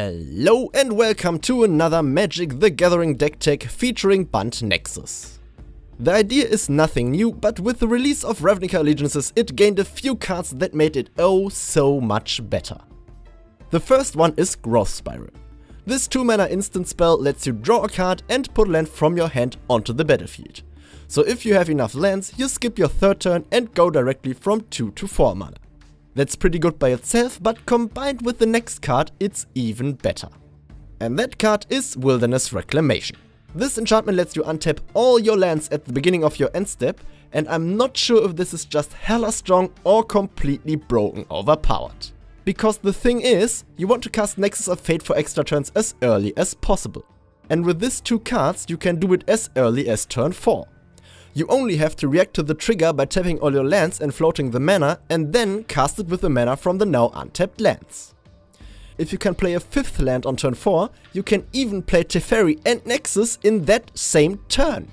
Hello and welcome to another Magic the Gathering deck tech featuring Bant Nexus. The idea is nothing new, but with the release of Ravnica Allegiances it gained a few cards that made it oh so much better. The first one is Growth Spiral. This 2-mana instant spell lets you draw a card and put land from your hand onto the battlefield. So if you have enough lands, you skip your third turn and go directly from 2 to 4 mana. That's pretty good by itself, but combined with the next card, it's even better. And that card is Wilderness Reclamation. This enchantment lets you untap all your lands at the beginning of your end step, and I'm not sure if this is just hella strong or completely broken overpowered. Because the thing is, you want to cast Nexus of Fate for extra turns as early as possible. And with these two cards, you can do it as early as turn 4. You only have to react to the trigger by tapping all your lands and floating the mana, and then cast it with the mana from the now untapped lands. If you can play a 5th land on turn 4, you can even play Teferi and Nexus in that same turn.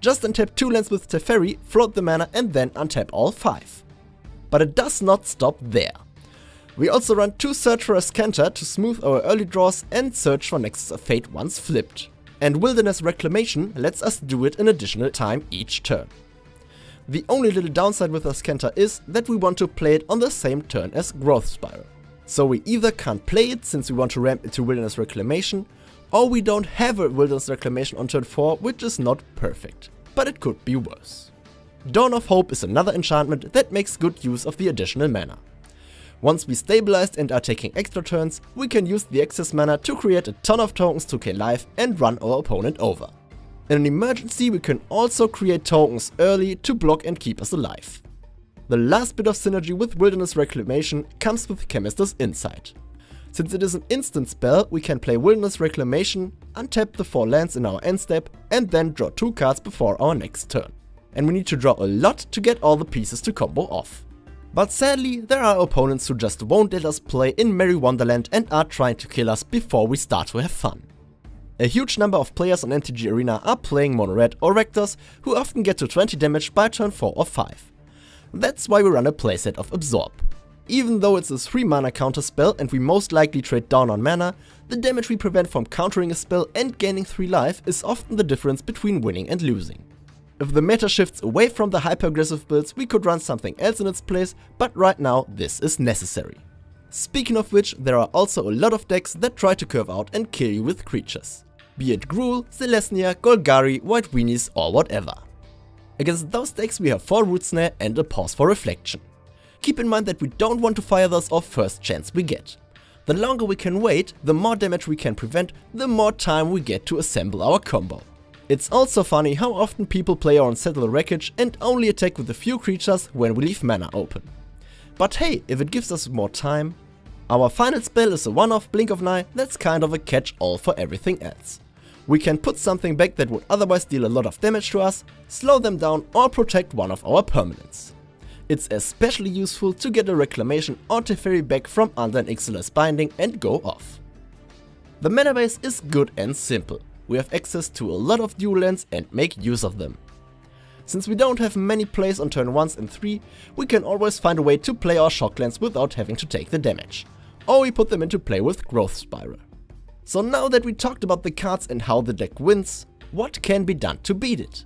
Just untap 2 lands with Teferi, float the mana and then untap all 5. But it does not stop there. We also run 2 Search for Azcanta to smooth our early draws and search for Nexus of Fate once flipped. And Wilderness Reclamation lets us do it an additional time each turn. The only little downside with Azcanta is that we want to play it on the same turn as Growth Spiral. So we either can't play it since we want to ramp into Wilderness Reclamation, or we don't have a Wilderness Reclamation on turn 4, which is not perfect, but it could be worse. Dawn of Hope is another enchantment that makes good use of the additional mana. Once we stabilized and are taking extra turns, we can use the excess mana to create a ton of tokens to gain life and run our opponent over. In an emergency we can also create tokens early to block and keep us alive. The last bit of synergy with Wilderness Reclamation comes with Chemist's Insight. Since it is an instant spell, we can play Wilderness Reclamation, untap the 4 lands in our end step and then draw 2 cards before our next turn. And we need to draw a lot to get all the pieces to combo off. But sadly, there are opponents who just won't let us play in Merry Wonderland and are trying to kill us before we start to have fun. A huge number of players on MTG Arena are playing Mono Red or Rectors, who often get to 20 damage by turn 4 or 5. That's why we run a playset of Absorb. Even though it's a 3 mana counter spell and we most likely trade down on mana, the damage we prevent from countering a spell and gaining 3 life is often the difference between winning and losing. If the meta shifts away from the hyper-aggressive builds, we could run something else in its place, but right now this is necessary. Speaking of which, there are also a lot of decks that try to curve out and kill you with creatures. Be it Gruul, Celestia, Golgari, White Weenies or whatever. Against those decks we have 4 Root Snare and a Pause for Reflection. Keep in mind that we don't want to fire those off first chance we get. The longer we can wait, the more damage we can prevent, the more time we get to assemble our combo. It's also funny how often people play our Unsettled Wreckage and only attack with a few creatures when we leave mana open. But hey, if it gives us more time. Our final spell is a one-off Blink of an Eye that's kind of a catch-all for everything else. We can put something back that would otherwise deal a lot of damage to us, slow them down or protect one of our permanents. It's especially useful to get a Reclamation or Teferi back from under an Ixalar's Binding and go off. The mana base is good and simple. We have access to a lot of dual lands and make use of them. Since we don't have many plays on turn 1 and 3, we can always find a way to play our shock lands without having to take the damage. Or we put them into play with Growth Spiral. So now that we talked about the cards and how the deck wins, what can be done to beat it?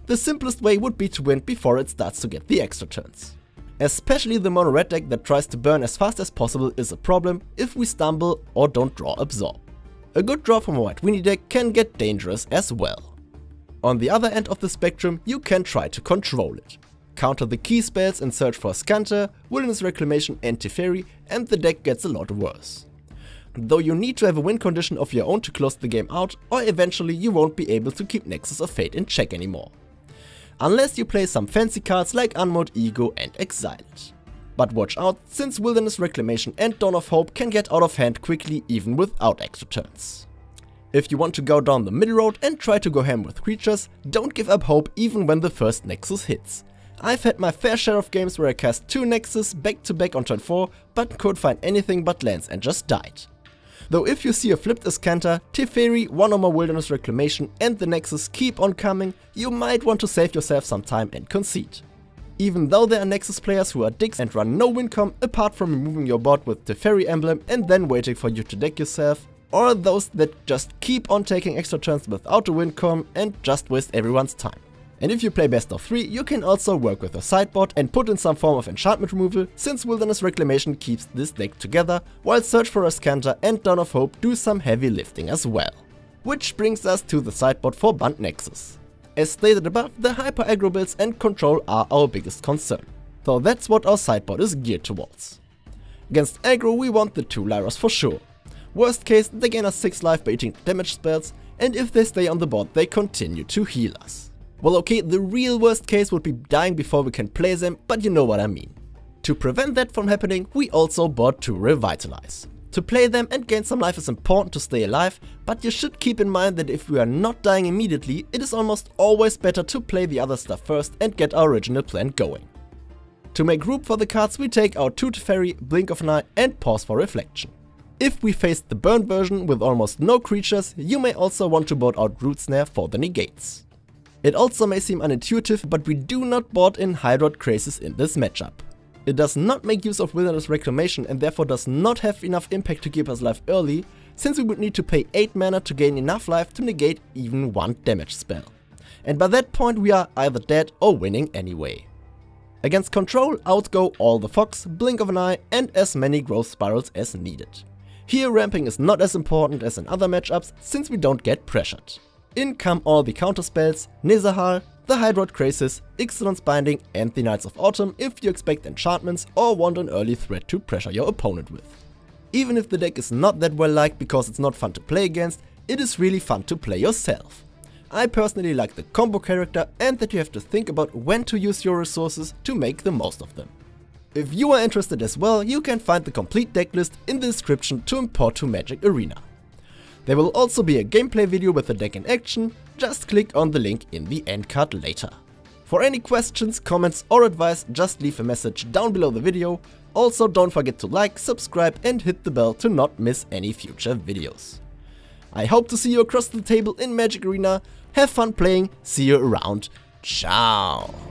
The simplest way would be to win before it starts to get the extra turns. Especially the mono red deck that tries to burn as fast as possible is a problem if we stumble or don't draw Absorb. A good draw from a White Weenie deck can get dangerous as well. On the other end of the spectrum, you can try to control it. Counter the key spells and search for Azcanta, Wilderness Reclamation and Teferi, and the deck gets a lot worse. Though you need to have a win condition of your own to close the game out, or eventually you won't be able to keep Nexus of Fate in check anymore. Unless you play some fancy cards like Unmode Ego and exile it. But watch out, since Wilderness Reclamation and Dawn of Hope can get out of hand quickly even without extra turns. If you want to go down the middle road and try to go ham with creatures, don't give up hope even when the first Nexus hits. I've had my fair share of games where I cast 2 Nexus back to back on turn 4, but couldn't find anything but lands and just died. Though if you see a flipped Azcanta, Teferi, 1 or more Wilderness Reclamation and the Nexus keep on coming, you might want to save yourself some time and concede. Even though there are Nexus players who are dicks and run no win com apart from removing your board with Teferi emblem and then waiting for you to deck yourself, or those that just keep on taking extra turns without a win com and just waste everyone's time. And if you play best of 3, you can also work with a sideboard and put in some form of enchantment removal, since Wilderness Reclamation keeps this deck together, while Search for a Scanter and Dawn of Hope do some heavy lifting as well. Which brings us to the sideboard for Bant Nexus. As stated above, the hyper aggro builds and control are our biggest concern, so that's what our sideboard is geared towards. Against aggro we want the 2 Lyras for sure. Worst case, they gain us 6 life by eating damage spells, and if they stay on the board they continue to heal us. Well, okay, the real worst case would be dying before we can play them, but you know what I mean. To prevent that from happening, we also bought 2 Revitalize. To play them and gain some life is important to stay alive, but you should keep in mind that if we are not dying immediately, it is almost always better to play the other stuff first and get our original plan going. To make room for the cards, we take our 2 Teferi, Blink of an Eye and Pause for Reflection. If we face the burn version with almost no creatures, you may also want to board out Root Snare for the negates. It also may seem unintuitive, but we do not board in Hydroid Crazes in this matchup. It does not make use of Wilderness Reclamation and therefore does not have enough impact to keep us alive early, since we would need to pay 8 mana to gain enough life to negate even 1 damage spell. And by that point we are either dead or winning anyway. Against control, out go all the Fox, Blink of an Eye and as many Growth Spirals as needed. Here ramping is not as important as in other matchups, since we don't get pressured. In come all the counterspells, Nezahal, the Hydroid Crazes, Ixalan's Binding and the Knights of Autumn if you expect enchantments or want an early threat to pressure your opponent with. Even if the deck is not that well liked because it's not fun to play against, it is really fun to play yourself. I personally like the combo character and that you have to think about when to use your resources to make the most of them. If you are interested as well, you can find the complete deck list in the description to import to Magic Arena. There will also be a gameplay video with the deck in action, just click on the link in the end card later. For any questions, comments or advice, just leave a message down below the video. Also don't forget to like, subscribe and hit the bell to not miss any future videos. I hope to see you across the table in Magic Arena, have fun playing, see you around, ciao!